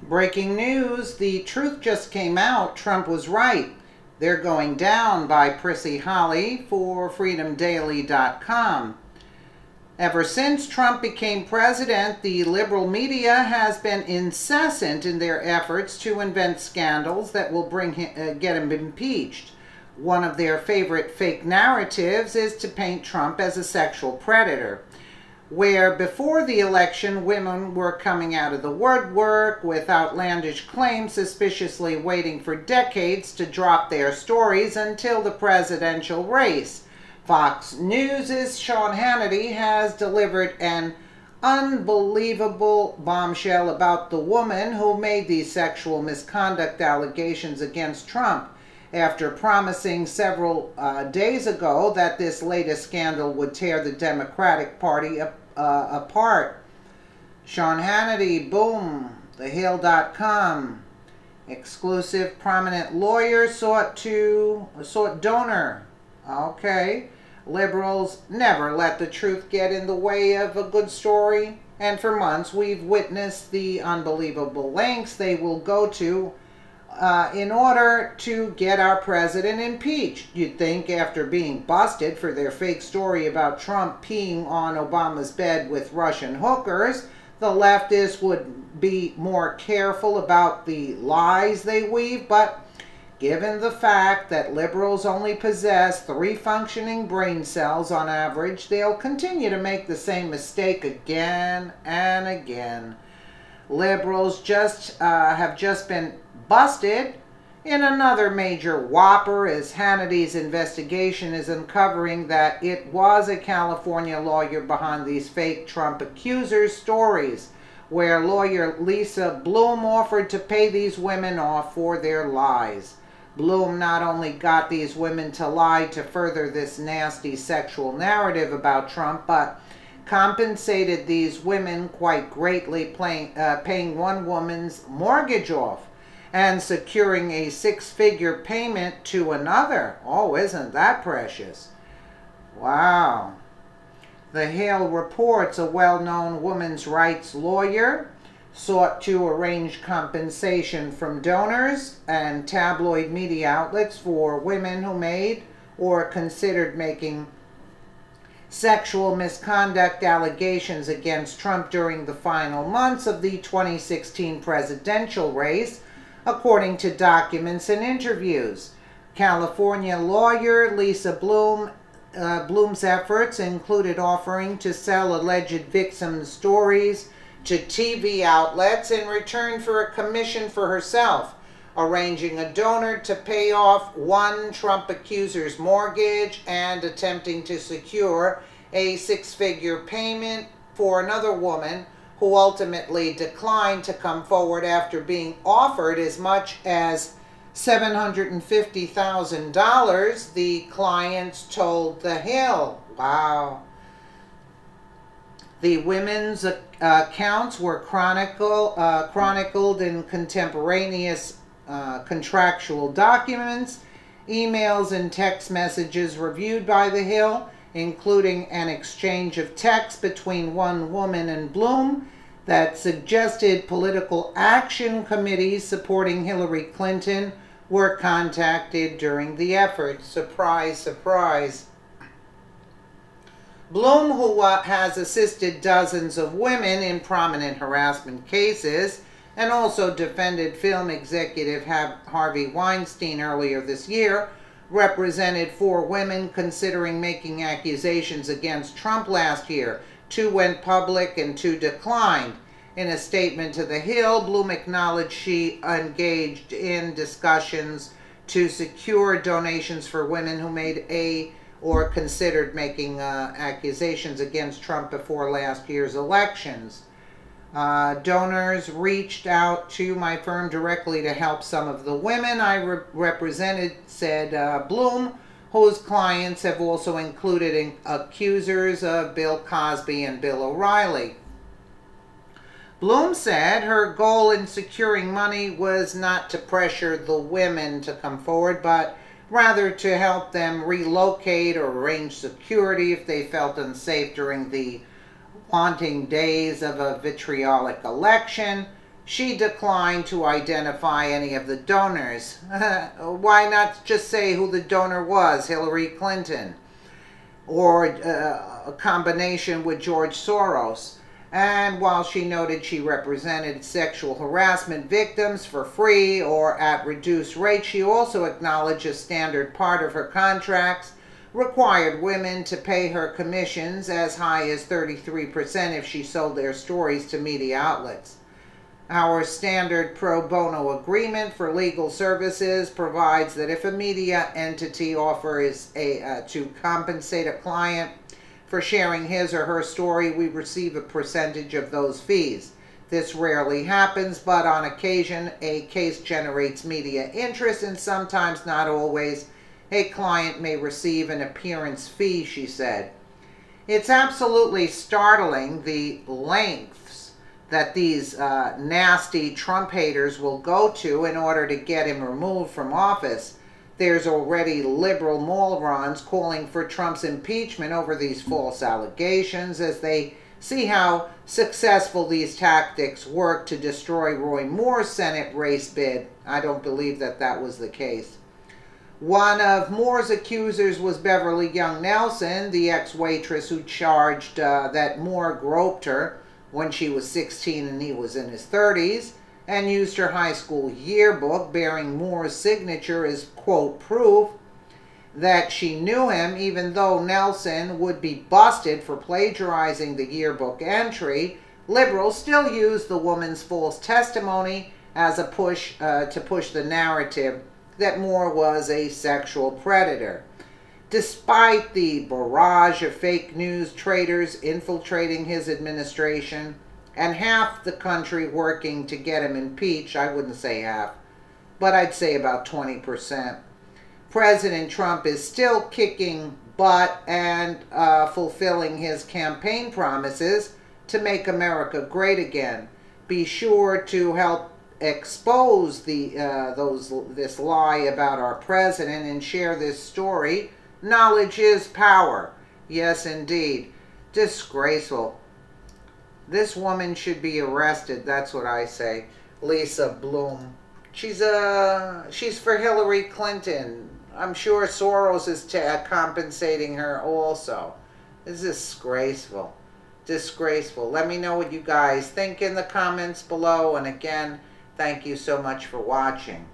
Breaking news, the truth just came out. Trump was right. They're going down by Prissy Holly for freedomdaily.com. Ever since Trump became president, the liberal media has been incessant in their efforts to invent scandals that will get him impeached. One of their favorite fake narratives is to paint Trump as a sexual predator. Where before the election women were coming out of the woodwork with outlandish claims, suspiciously waiting for decades to drop their stories until the presidential race. Fox News' Sean Hannity has delivered an unbelievable bombshell about the woman who made these sexual misconduct allegations against Trump, after promising several days ago that this latest scandal would tear the Democratic Party apart. Sean Hannity, boom, thehill.com. Exclusive prominent lawyer sought donor. Okay. Liberals never let the truth get in the way of a good story, and for months we've witnessed the unbelievable lengths they will go to in order to get our president impeached. You'd think after being busted for their fake story about Trump peeing on Obama's bed with Russian hookers, the leftists would be more careful about the lies they weave, but given the fact that liberals only possess 3 functioning brain cells on average, they'll continue to make the same mistake again and again. Liberals have just been busted in another major whopper, as Hannity's investigation is uncovering that it was a California lawyer behind these fake Trump accusers' stories, where lawyer Lisa Bloom offered to pay these women off for their lies. Bloom not only got these women to lie to further this nasty sexual narrative about Trump, but compensated these women quite greatly, paying one woman's mortgage off and securing a 6-figure payment to another. Oh, isn't that precious? Wow. The Hill reports a well-known women's rights lawyer sought to arrange compensation from donors and tabloid media outlets for women who made or considered making sexual misconduct allegations against Trump during the final months of the 2016 presidential race, according to documents and interviews. California lawyer Lisa Bloom's efforts included offering to sell alleged victims' stories to TV outlets in return for a commission for herself, arranging a donor to pay off one Trump accuser's mortgage, and attempting to secure a 6-figure payment for another woman who ultimately declined to come forward after being offered as much as $750,000, the clients told The Hill. Wow. The women's accounts were chronicled in contemporaneous contractual documents, emails, and text messages reviewed by The Hill, including an exchange of text between one woman and Bloom that suggested political action committees supporting Hillary Clinton were contacted during the effort. Surprise, surprise. Bloom, who has assisted dozens of women in prominent harassment cases and also defended film executive Harvey Weinstein earlier this year, represented 4 women considering making accusations against Trump last year. 2 went public and 2 declined. In a statement to The Hill, Bloom acknowledged she engaged in discussions to secure donations for women who made or considered making accusations against Trump before last year's elections. Donors reached out to my firm directly to help some of the women I represented, said Bloom, whose clients have also included accusers of Bill Cosby and Bill O'Reilly. Bloom said her goal in securing money was not to pressure the women to come forward, but rather to help them relocate or arrange security if they felt unsafe during the haunting days of a vitriolic election. She declined to identify any of the donors. Why not just say who the donor was, Hillary Clinton? Or a combination with George Soros. And while she noted she represented sexual harassment victims for free or at reduced rates, she also acknowledged a standard part of her contracts required women to pay her commissions as high as 33% if she sold their stories to media outlets. Our standard pro bono agreement for legal services provides that if a media entity offers to compensate a client for sharing his or her story, we receive a percentage of those fees. This rarely happens, but on occasion a case generates media interest, and sometimes, not always, a client may receive an appearance fee, she said. It's absolutely startling the lengths that these nasty Trump haters will go to in order to get him removed from office. There's already liberal morons calling for Trump's impeachment over these false allegations as they see how successful these tactics work to destroy Roy Moore's Senate race bid. I don't believe that that was the case. One of Moore's accusers was Beverly Young Nelson, the ex-waitress who charged that Moore groped her when she was 16 and he was in his 30s, and used her high school yearbook bearing Moore's signature as, quote, proof that she knew him, even though Nelson would be busted for plagiarizing the yearbook entry. Liberals still use the woman's false testimony as a push to push the narrative that Moore was a sexual predator. Despite the barrage of fake news traitors infiltrating his administration and half the country working to get him impeached, I wouldn't say half, but I'd say about 20%, President Trump is still kicking butt and fulfilling his campaign promises to make America great again. Be sure to help expose this lie about our president and share this story. Knowledge is power. Yes, indeed. Disgraceful. This woman should be arrested. That's what I say. Lisa Bloom. She's for Hillary Clinton. I'm sure Soros is compensating her also. This is disgraceful. Disgraceful. Let me know what you guys think in the comments below. And again, thank you so much for watching.